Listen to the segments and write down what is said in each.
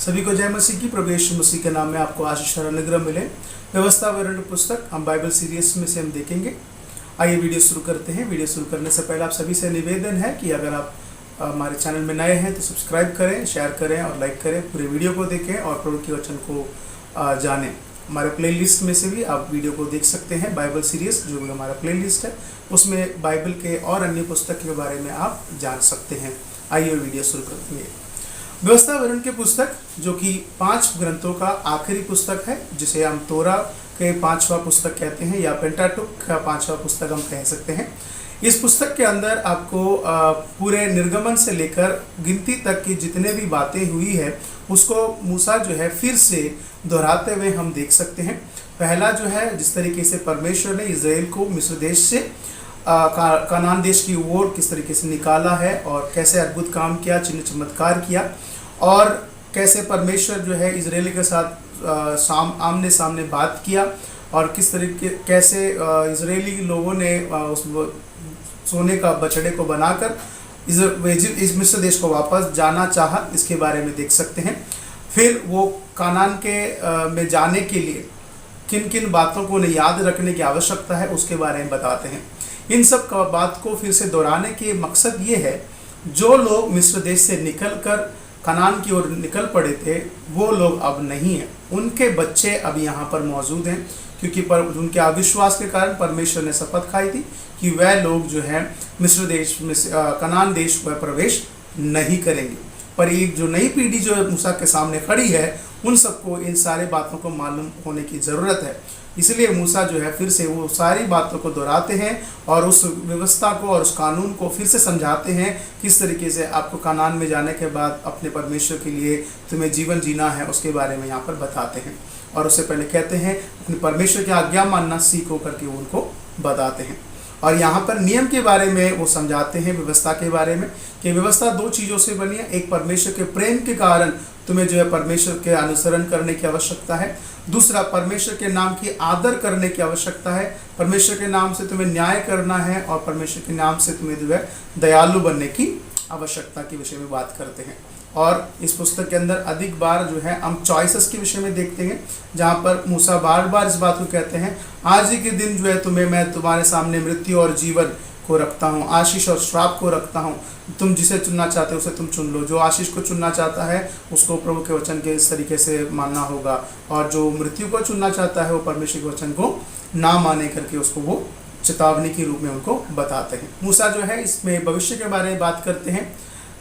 सभी को जय मसीह की। प्रभु यीशु मसीह के नाम में आपको आशीष और अनुग्रह मिले। व्यवस्था विवरण पुस्तक हम बाइबल सीरीज में से हम देखेंगे। आइए वीडियो शुरू करते हैं। वीडियो शुरू करने से पहले आप सभी से निवेदन है कि अगर आप हमारे चैनल में नए हैं तो सब्सक्राइब करें, शेयर करें और लाइक करें। पूरे वीडियो को देखें और प्रभु के वचन को जानें। हमारे प्लेलिस्ट में से भी आप वीडियो को देख सकते हैं। बाइबल सीरीज जो भी हमारा प्लेलिस्ट है उसमें बाइबल के और अन्य पुस्तक के बारे में आप जान सकते हैं। आइए वीडियो शुरू करते हैं। व्यवस्था विवरण के पुस्तक जो कि 5 ग्रंथों का आखिरी पुस्तक है, जिसे हम तोरा के 5वां पुस्तक कहते हैं या पेंटाटुक का 5वां पुस्तक हम कह सकते हैं। इस पुस्तक के अंदर आपको पूरे निर्गमन से लेकर गिनती तक की जितने भी बातें हुई है उसको मूसा जो है फिर से दोहराते हुए हम देख सकते हैं। पहला जो है, जिस तरीके से परमेश्वर ने इज़राइल को मिस्र देश से कनान देश की ओर किस तरीके से निकाला है और कैसे अद्भुत काम किया, चिन्ह चमत्कार किया और कैसे परमेश्वर जो है इज़राइल के साथ आमने सामने बात किया और किस तरीके कैसे इज़राइली लोगों ने उस सोने का बछड़े को बनाकर इस मिस्र देश को वापस जाना चाहा, इसके बारे में देख सकते हैं। फिर वो कनान के में जाने के लिए किन किन बातों को उन्हें याद रखने की आवश्यकता है उसके बारे में बताते हैं। इन सब का बात को फिर से दोहराने के मकसद ये है, जो लोग मिस्र देश से निकलकर कनान की ओर निकल पड़े थे वो लोग अब नहीं हैं। उनके बच्चे अब यहाँ पर मौजूद हैं, क्योंकि उनके अविश्वास के कारण परमेश्वर ने शपथ खाई थी कि वह लोग जो है मिस्र देश में कनान देश में प्रवेश नहीं करेंगे। पर एक जो नई पीढ़ी जो मूसा के सामने खड़ी है उन सबको इन सारे बातों को मालूम होने की ज़रूरत है। इसलिए मूसा जो है फिर से वो सारी बातों को दोहराते हैं और उस व्यवस्था को और उस कानून को फिर से समझाते हैं, किस तरीके से आपको कनान में जाने के बाद अपने परमेश्वर के लिए तुम्हें जीवन जीना है उसके बारे में यहाँ पर बताते हैं। और उससे पहले कहते हैं अपने परमेश्वर की आज्ञा मानना सीखो करके वो उनको बताते हैं। और यहाँ पर नियम के बारे में वो समझाते हैं, व्यवस्था के बारे में, कि व्यवस्था 2 चीज़ों से बनी है। एक, परमेश्वर के प्रेम के कारण तुम्हें जो है परमेश्वर के अनुसरण करने की आवश्यकता है। दूसरा, परमेश्वर के नाम की आदर करने की आवश्यकता है। परमेश्वर के नाम से तुम्हें न्याय करना है और परमेश्वर के नाम से तुम्हें जो है दयालु बनने की आवश्यकता के विषय में बात करते हैं। और इस पुस्तक के अंदर अधिक बार जो है हम चॉइसेस के विषय में देखते हैं, जहाँ पर मूसा बार बार इस बात को कहते हैं, आज ही के दिन जो है मैं तुम्हारे सामने मृत्यु और जीवन को रखता हूँ, आशीष और श्राप को रखता हूँ। तुम जिसे चुनना चाहते हो उसे तुम चुन लो। जो आशीष को चुनना चाहता है उसको प्रभु के वचन के इस तरीके से मानना होगा, और जो मृत्यु को चुनना चाहता है वो परमेश्वर के वचन को ना माने करके उसको वो चेतावनी के रूप में उनको बताते हैं। मूसा जो है इसमें भविष्य के बारे में बात करते हैं।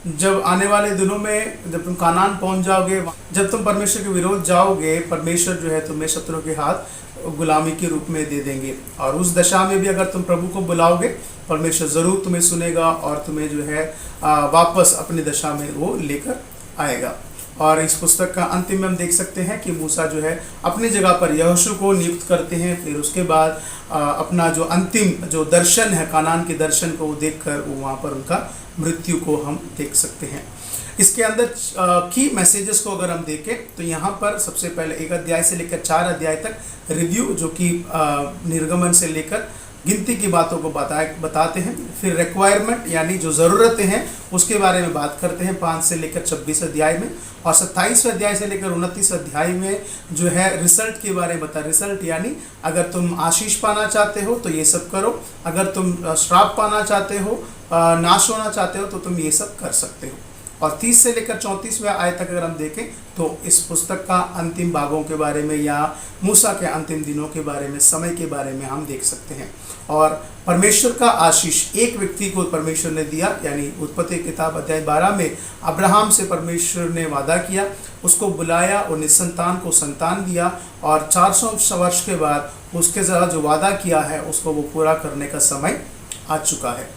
जब आने वाले दिनों में जब तुम कानान पहुंच जाओगे, जब तुम परमेश्वर के विरोध जाओगे, परमेश्वर जो है तुम्हें शत्रु के हाथ गुलामी के रूप में दे देंगे। और उस दशा में भी अगर तुम प्रभु को बुलाओगे, परमेश्वर ज़रूर तुम्हें सुनेगा और तुम्हें जो है वापस अपनी दशा में वो लेकर आएगा। और इस पुस्तक का अंतिम में हम देख सकते हैं कि मूसा जो है अपनी जगह पर यहोशू को नियुक्त करते हैं। फिर उसके बाद अपना जो अंतिम जो दर्शन है, कानान के दर्शन को देखकर वो वहाँ पर उनका मृत्यु को हम देख सकते हैं। इसके अंदर की मैसेजेस को अगर हम देखें तो यहाँ पर सबसे पहले 1 अध्याय से लेकर 4 अध्याय तक रिव्यू, जो कि निर्गमन से लेकर गिनती की बातों को बताते हैं। फिर रिक्वायरमेंट यानी जो ज़रूरतें हैं उसके बारे में बात करते हैं 5 से लेकर 26 अध्याय में। और 27वें अध्याय से लेकर 29 अध्याय में जो है रिजल्ट के बारे में बताया। रिजल्ट यानी अगर तुम आशीष पाना चाहते हो तो ये सब करो, अगर तुम श्राप पाना चाहते हो, नाश होना चाहते हो तो तुम ये सब कर सकते हो। और 30 से लेकर 34वें आयत तक अगर हम देखें तो इस पुस्तक का अंतिम भागों के बारे में या मूसा के अंतिम दिनों के बारे में, समय के बारे में हम देख सकते हैं। और परमेश्वर का आशीष एक व्यक्ति को परमेश्वर ने दिया, यानी उत्पत्ति किताब अध्याय 12 में अब्राहम से परमेश्वर ने वादा किया, उसको बुलाया और निसंतान को संतान दिया और 400 वर्ष के बाद उसके साथ जो वादा किया है उसको वो पूरा करने का समय आ चुका है।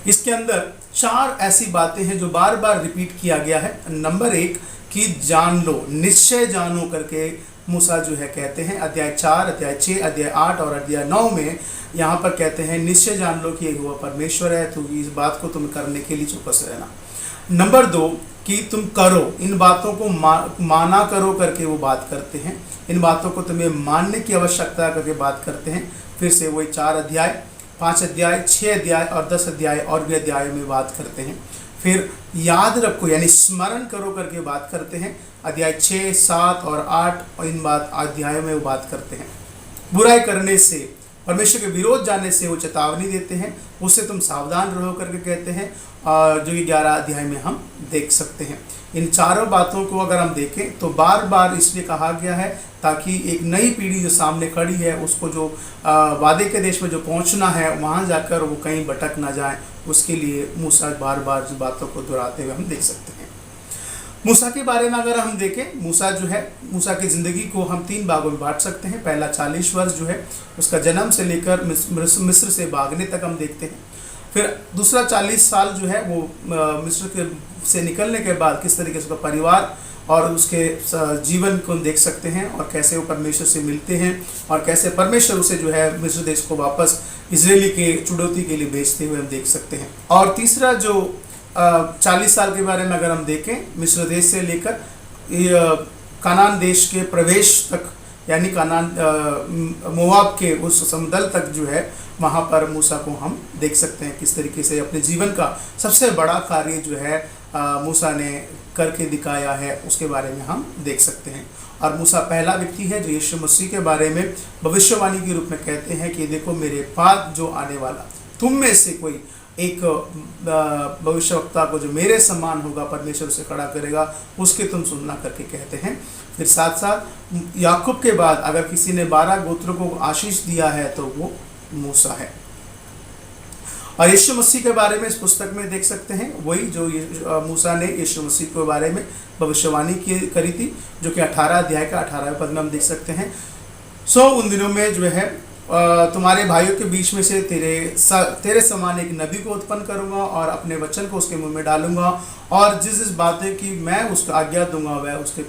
इसके अंदर 4 ऐसी बातें हैं जो बार बार रिपीट किया गया है। नंबर 1 कि जान लो, निश्चय जानो करके मूसा जो है कहते हैं। अध्याय 4, अध्याय 6, अध्याय 8 और अध्याय 9 में यहाँ पर कहते हैं निश्चय जान लो कि यहोवा परमेश्वर है, तो इस बात को तुम करने के लिए चौकस रहना। नंबर 2 कि तुम करो, इन बातों को माना करो करके वो बात करते हैं। इन बातों को तुम्हें मानने की आवश्यकता करके बात करते हैं। फिर से वही 4 अध्याय, 5 अध्याय, 6 अध्याय और 10 अध्याय और भी अध्यायों में बात करते हैं। फिर याद रखो यानी स्मरण करो करके बात करते हैं। अध्याय 6, 7 और 8 और इन बात अध्यायों में वो बात करते हैं। बुराई करने से, परमेश्वर के विरोध जाने से वो चेतावनी देते हैं, उससे तुम सावधान रहो करके कहते हैं, जो कि 11 अध्याय में हम देख सकते हैं। इन चारों बातों को अगर हम देखें तो बार बार इसलिए कहा गया है ताकि एक नई पीढ़ी जो सामने खड़ी है उसको जो वादे के देश में जो पहुंचना है वहां जाकर वो कहीं भटक ना जाए, उसके लिए मूसा बार बार जो बातों को दोहराते हुए हम देख सकते हैं। मूसा के बारे में अगर हम देखें, मूसा जो है, मूसा की ज़िंदगी को हम 3 भागों में बांट सकते हैं। पहला 40 वर्ष जो है उसका जन्म से लेकर मिस्र से भागने तक हम देखते हैं। फिर दूसरा 40 साल जो है वो मिस्र के से निकलने के बाद किस तरीके से उसका परिवार और उसके जीवन को देख सकते हैं और कैसे वो परमेश्वर से मिलते हैं और कैसे परमेश्वर उसे जो है मिस्र देश को वापस इजरायली के चुनौती के लिए भेजते हुए हम देख सकते हैं। और तीसरा जो 40 साल के बारे में अगर हम देखें, मिस्र देश से लेकर कनान देश के प्रवेश तक यानी कनान मोआब के उस समतल तक जो है वहाँ पर मूसा को हम देख सकते हैं किस तरीके से अपने जीवन का सबसे बड़ा कार्य जो है मूसा ने करके दिखाया है, उसके बारे में हम देख सकते हैं। और मूसा पहला व्यक्ति है जो यीशु मसीह के बारे में भविष्यवाणी के रूप में कहते हैं कि देखो मेरे बाद जो आने वाला, तुम में से कोई एक भविष्यवक्ता को जो मेरे समान होगा परमेश्वर से खड़ा करेगा, उसके तुम सुनना करके कहते हैं। फिर साथ साथ याकूब के बाद अगर किसी ने 12 गोत्रों को आशीष दिया है तो वो मूसा है। और यीशु मसीह के बारे में इस पुस्तक में देख सकते हैं वही जो मूसा ने यीशु मसीह के बारे में भविष्यवाणी करी थी, जो कि 18 अध्याय का 18वें पद में हम देख सकते हैं। उन दिनों में जो है तुम्हारे भाइयों के बीच में से तेरे समान एक नबी को उत्पन्न करूंगा और अपने वचन को उसके मुंह में डालूंगा, और जिस बातें की मैं उसको आज्ञा दूंगा वह उसके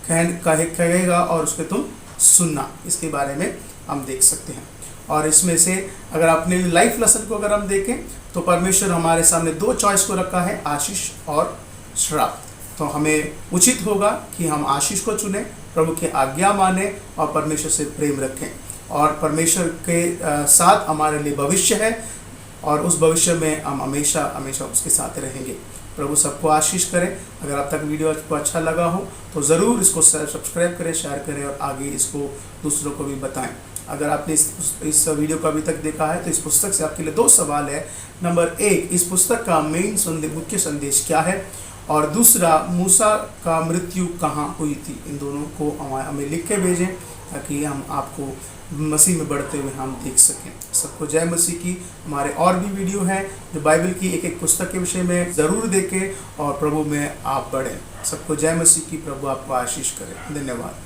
कहेगा और उसके तुम सुनना। इसके बारे में हम देख सकते हैं। और इसमें से अगर अपने लाइफ लेसन को अगर हम देखें तो परमेश्वर हमारे सामने 2 चॉइस को रखा है, आशीष और श्राप। तो हमें उचित होगा कि हम आशीष को चुनें, प्रभु की आज्ञा माने और परमेश्वर से प्रेम रखें। और परमेश्वर के साथ हमारे लिए भविष्य है और उस भविष्य में हम हमेशा हमेशा उसके साथ रहेंगे। प्रभु सबको आशीष करें। अगर अब तक वीडियो आपको अच्छा लगा हो तो ज़रूर इसको सब्सक्राइब करें, शेयर करें और आगे इसको दूसरों को भी बताएं। अगर आपने इस वीडियो को अभी तक देखा है तो इस पुस्तक से आपके लिए 2 सवाल है। नंबर 1, इस पुस्तक का मुख्य संदेश क्या है, और दूसरा, मूसा का मृत्यु कहाँ हुई थी। इन दोनों को हमें लिख के भेजें ताकि हम आपको मसीह में बढ़ते हुए हम देख सकें। सबको जय मसीह की। हमारे और भी वीडियो हैं जो बाइबल की एक एक पुस्तक के विषय में ज़रूर देखें और प्रभु में आप बढ़ें। सबको जय मसीह की। प्रभु आपको आशीष करे। धन्यवाद।